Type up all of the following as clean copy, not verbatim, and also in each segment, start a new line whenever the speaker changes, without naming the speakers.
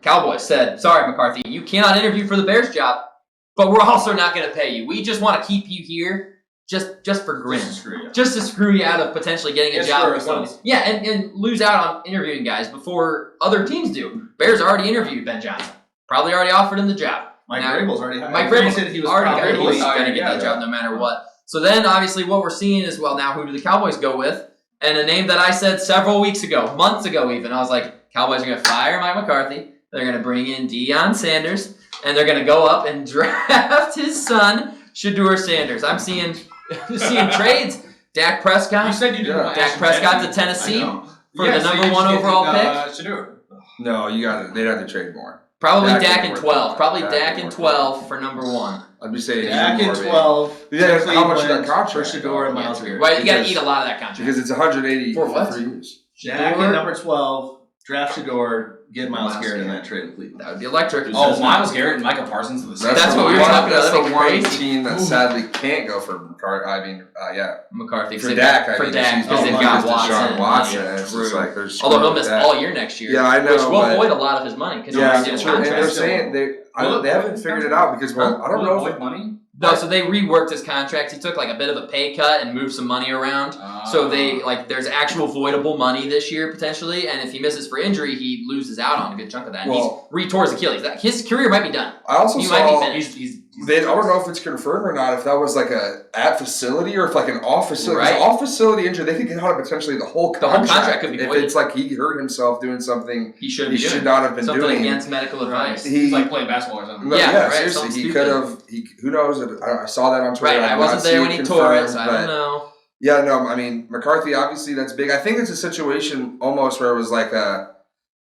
Cowboys said, sorry, McCarthy, you cannot interview for the Bears job, but we're also not going to pay you. We just want to keep you here just for grin. Just to screw you out of potentially getting a job. And lose out on interviewing guys before other teams do. Bears already interviewed Ben Johnson. Probably already offered him the job.
Mike Vrabel's already
Mike Vrabel said he was already going to get that job no matter what. So then, obviously, what we're seeing is, well, now who do the Cowboys go with? And a name that I said several weeks ago, months ago even, I was like, Cowboys are going to fire Mike McCarthy. They're going to bring in Deion Sanders, and they're going to go up and draft his son, Shedeur Sanders. I'm seeing trades. Dak Prescott.
You said you didn't.
Dak Prescott to Tennessee for the number 1 overall pick.
Shedeur.
No, they'd have to trade more.
Probably Dak in 12. Probably Dak in 12 for number 1.
I'd be saying
Dak in 12.
Yeah, how much of that contract?
For Shedeur and Miles Garrett.
Right, you got to eat a lot of that contract.
Because it's $180 for 3 years.
Dak in number 12. Draft Shedeur. Get Miles Garrett in that trade with Cleveland.
That would be electric.
Oh, Miles Garrett and Michael Parsons are the same.
That's what we were talking about.
That's
That'd
the
be
one
crazy.
team that sadly can't go for McCarthy.
McCarthy.
For Dak,
because they've got
Watson. It's just like there's
although he'll miss all year next year.
Yeah, I know.
Which will void a lot of his money.
Yeah, and they're saying they haven't figured it out because, I don't know if
money.
No, so they reworked his contract. He took like a bit of a pay cut and moved some money around. So there's actual voidable money this year potentially, and if he misses for injury, he loses out on a good chunk of that.
Well,
he's re-tore his Achilles. His career might be done.
I also
he
saw
might be finished.
I don't know if it's confirmed or not. If that was like a at facility or if like an off facility,
right.
Off facility injury, they could get out of potentially the whole contract.
The whole contract could be voided.
If it's like he hurt himself doing something
he should
not have been
something
doing
against medical advice.
He's like playing basketball or something.
Yeah, seriously, he could have. Who knows? I saw that on Twitter.
Right, I wasn't there when he tore it, so I don't know.
Yeah, no, I mean McCarthy. Obviously, that's big. I think it's a situation almost where it was like a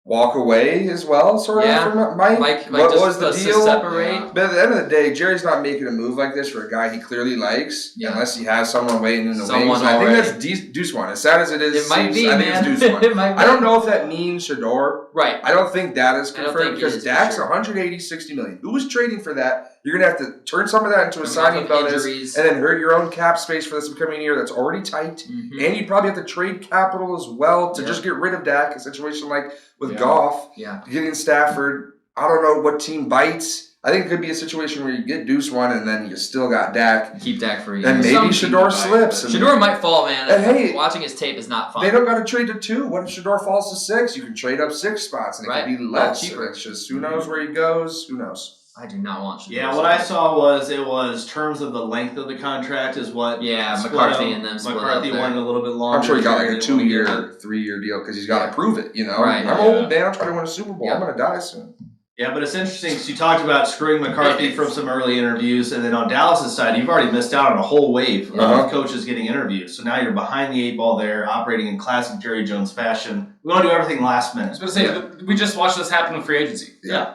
walk away as well, sort of. From Mike what was the deal?
Separate.
But at the end of the day, Jerry's not making a move like this for a guy he clearly likes, unless he has someone waiting in the wings. I think that's Deuce One. As sad as it is,
it might be, man.
I think it's Deuce One. I don't know if that means Shedeur.
Right.
I don't think that is confirmed because Dak's $180-$60 million. Who was trading for that? You're going to have to turn some of that into a signing bonus and then hurt your own cap space for this upcoming year that's already tight. Mm-hmm. And you'd probably have to trade capital as well to just get rid of Dak. A situation like with Goff, getting Stafford. I don't know what team bites. I think it could be a situation where you get Deuce One and then you still got Dak.
Keep Dak free.
And maybe Shedeur slips.
Shedeur might fall, man.
And hey,
watching his tape is not fun.
They don't got to trade to 2. What if Shedeur falls to 6? You can trade up 6 spots and it could be less.
Cheaper.
It's just who knows where he goes. Who knows?
I do not want Shedeur.
Yeah, what I saw was terms of the length of the contract is what.
Yeah, McCarthy and them split
McCarthy wanted a little bit longer.
I'm sure he got like a 2-year, 3-year deal because he's got to prove it.
Right.
I'm old, man. I'm trying to win a Super Bowl. I'm going to die soon.
Yeah, but it's interesting because you talked about screwing McCarthy from some early interviews, and then on Dallas' side, you've already missed out on a whole wave of coaches getting interviews. So now you're behind the 8 ball there, operating in classic Jerry Jones fashion. We want to do everything last minute.
I was going to say, we just watched this happen with free agency.
Yeah.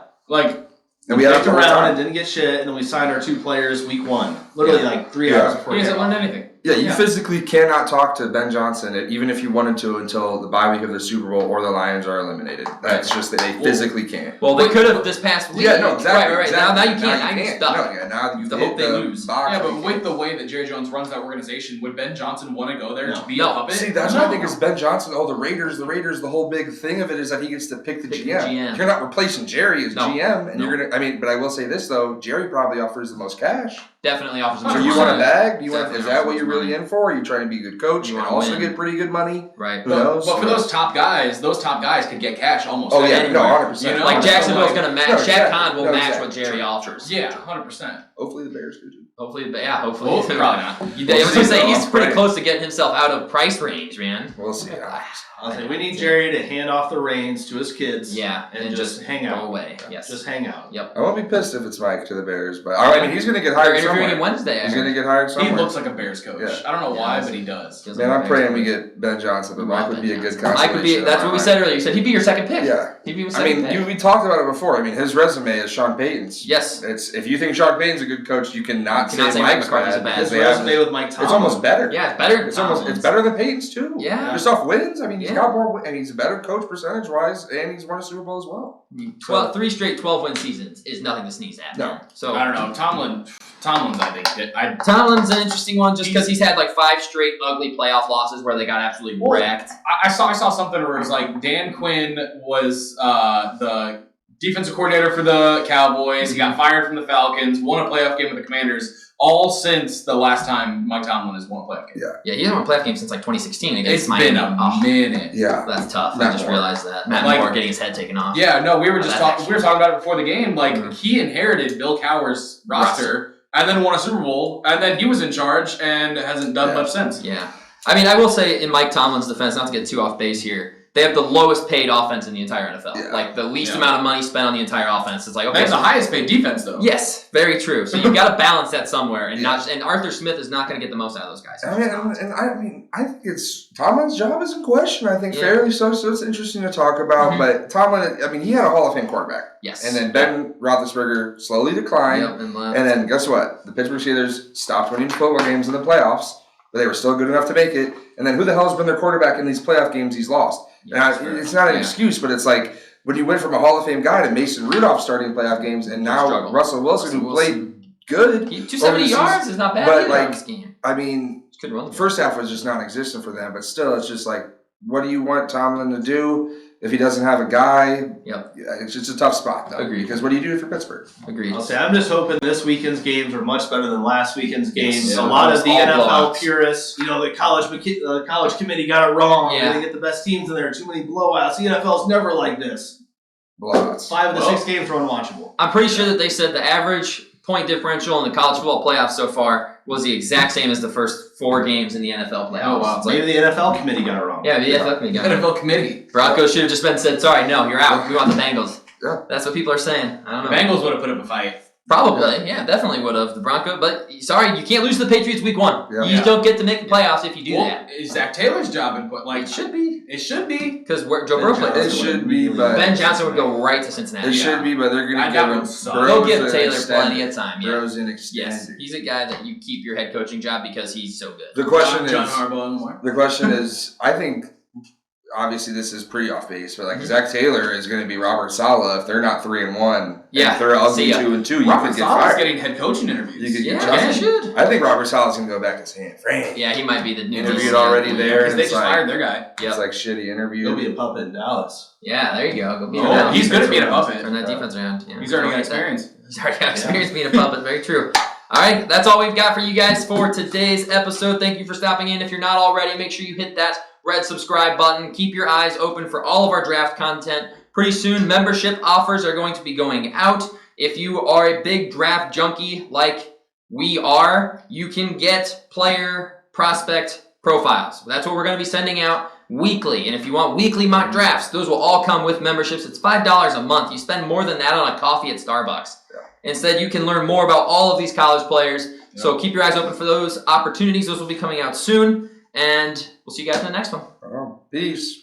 And
we picked around and didn't get shit, and then we signed our 2 players week 1. Literally like 3 hours before.
He hasn't learned anything.
Yeah, you physically cannot talk to Ben Johnson, even if you wanted to, until the bye week of the Super Bowl or the Lions are eliminated. That's just that they physically can't.
Well, they could have this past week.
Yeah, no, exactly.
Right.
Exactly.
Now you can't.
Now
you're stuck.
No, now you
hope they lose.
Yeah, but with the way that Jerry Jones runs that organization, would Ben Johnson want to go there to be a puppet?
See, that's what I think is Ben Johnson. Oh, the Raiders, the whole big thing of it is that he gets to pick the GM. You're not replacing Jerry as GM, and you're gonna. But I will say this though, Jerry probably offers the most cash.
Definitely offers the
most.
So
you want a bag? Is that what you're really in for? Are you trying to be a good coach and also get pretty good money?
Right.
Who knows?
But for those top guys could get cash almost.
Oh yeah, no, 100%.
Like Jacksonville's gonna match. Shad Khan will match what Jerry offers.
Yeah, 100%.
Hopefully the Bears do too.
Hopefully. Probably
not.
I was gonna say he's pretty close to getting himself out of price range, man.
We'll see.
I'll say we need Jerry to hand off the reins to his kids.
Yeah,
and just hang out.
Go away. Yes,
just hang out.
Yep.
I won't be pissed if it's Mike to the Bears, but I mean he's gonna get hired somewhere.
They're interviewing him Wednesday.
He's gonna get hired somewhere.
He looks like a Bears coach. Yeah. I don't know why, but he does.
Man, I'm praying we get Ben Johnson, but Mike would be a good consolation.
Mike would be. That's what we said earlier. You said he'd be your second pick.
Yeah.
He'd be your second pick.
We talked about it before. I mean, his resume is Sean Payton's.
Yes.
If you think Sean Payton's a good coach, you cannot say Mike McCarthy's
bad. His resume with Mike Tomlin.
It's almost better.
Yeah, it's better.
It's better than Payton's too.
Yeah.
Just off wins. I mean, he's got more, and he's a better coach percentage-wise, and he's won a Super Bowl as well.
Well, 3 straight 12-win seasons is nothing to sneeze at.
No.
So
I don't know. Tomlin's, I think.
Tomlin's an interesting one just because he's had like 5 straight ugly playoff losses where they got absolutely wrecked.
I saw something where it was like Dan Quinn was the defensive coordinator for the Cowboys. He got fired from the Falcons, won a playoff game with the Commanders, all since the last time Mike Tomlin has won a playoff game.
Yeah, he hasn't won a playoff game since like 2016 against
It's
Miami.
been a minute.
Yeah.
That's tough.
Matt
I just
Moore.
realized that. Matt
Like-
Moore getting his head taken off.
Yeah, no, we were
That's
talking about it before the game. Like, he inherited Bill Cowher's roster and then won a Super Bowl, and then he was in charge and hasn't done much since.
Yeah. I mean, I will say in Mike Tomlin's defense, not to get too off base here, they have the lowest paid offense in the entire NFL.
Yeah.
Like, the least amount of money spent on the entire offense. It's like, okay.
They have the highest paid defense, though.
Yes, very true. So you've got to balance that somewhere, and and Arthur Smith is not going to get the most out of those guys.
I think it's Tomlin's job is in question. I think fairly so. So it's interesting to talk about. But Tomlin, I mean, he had a Hall of Fame quarterback.
Yes.
And then Ben Roethlisberger slowly declined.
Yep,
and then guess what? The Pittsburgh Steelers stopped winning football games in the playoffs, but they were still good enough to make it. And then who the hell has been their quarterback in these playoff games he's lost? It's not an excuse, but it's like when you went from a Hall of Fame guy to Mason Rudolph starting playoff games, and now Russell Wilson, who played good.
270 yards is not bad
but
either in this game.
I mean, the first half was just non-existent for them, but still, it's just like, what do you want Tomlin to do if he doesn't have a guy?
Yep.
It's just a tough spot, though.
Agreed.
Because what do you do for Pittsburgh?
Agreed.
I'll say I'm just hoping this weekend's games are much better than last weekend's games.
Yeah,
a lot of the
all
NFL
blowouts.
purists, the college committee got it wrong.
Yeah.
They get the best teams in there. Too many blowouts. The NFL's never like this.
Blowouts.
5 of the 6 games were unwatchable.
I'm pretty sure that they said the average point differential in the college football playoffs so far was the exact same as the first 4 games in the NFL playoffs.
Oh, wow.
It's like,
Maybe the NFL committee got it wrong.
yeah, the NFL committee got it.
NFL committee.
Broncos should have just been said, sorry, no, you're out. We want the Bengals.
Yeah.
That's what people are saying. I don't
The
know.
Bengals would have put up a fight.
Probably, yeah, definitely would have. The Broncos, but sorry, you can't lose to the Patriots week 1.
Yeah.
You just don't get to make the playoffs if you do that.
Is Zach Taylor's job in put? Like,
It should be.
It should be.
Because Joe Burrow played.
It should be, but
Ben Johnson would go right to Cincinnati.
it should be, but they're going to
That
give him
would suck.
They'll
Burrow's
give
an
Taylor
extended.
plenty of time. Yeah.
Burrow's in extended.
Yes, he's a guy that you keep your head coaching job because he's so good.
The question
John
is,
Harbaugh and more.
the question is, I think, obviously this is pretty off base, but like Zach Taylor is going to be Robert Saleh if they're not 3-1.
Yeah.
If they're ugly
See ya.
2-2, you
Robert
could get
Saleh's
fired.
getting head coaching interviews.
You could get
Yeah,
Justin.
he should.
I think Robert Saleh's going to go back to San Fran.
Yeah, he might be the new
Interviewed
DC.
already there.
Because they
It's
just
like-
fired their guy.
It's
Yep.
like shitty interview.
He'll be a puppet in Dallas.
Yeah, there you go. Go beat
Oh,
him down.
he's good at being a puppet.
Turn that defense around. Yeah.
He's already got
Don't get that.
experience.
He's already got experience being a puppet. Very true. All right, that's all we've got for you guys for today's episode. Thank you for stopping in. If you're not already, make sure you hit that red subscribe button. Keep your eyes open for all of our draft content. Pretty soon, membership offers are going to be going out. If you are a big draft junkie like we are, you can get player prospect profiles. That's what we're going to be sending out weekly. And if you want weekly mock drafts, those will all come with memberships. It's $5 a month. You spend more than that on a coffee at Starbucks. Instead, you can learn more about all of these college players. So keep your eyes open for those opportunities. Those will be coming out soon. And we'll see you guys in the next one.
Peace.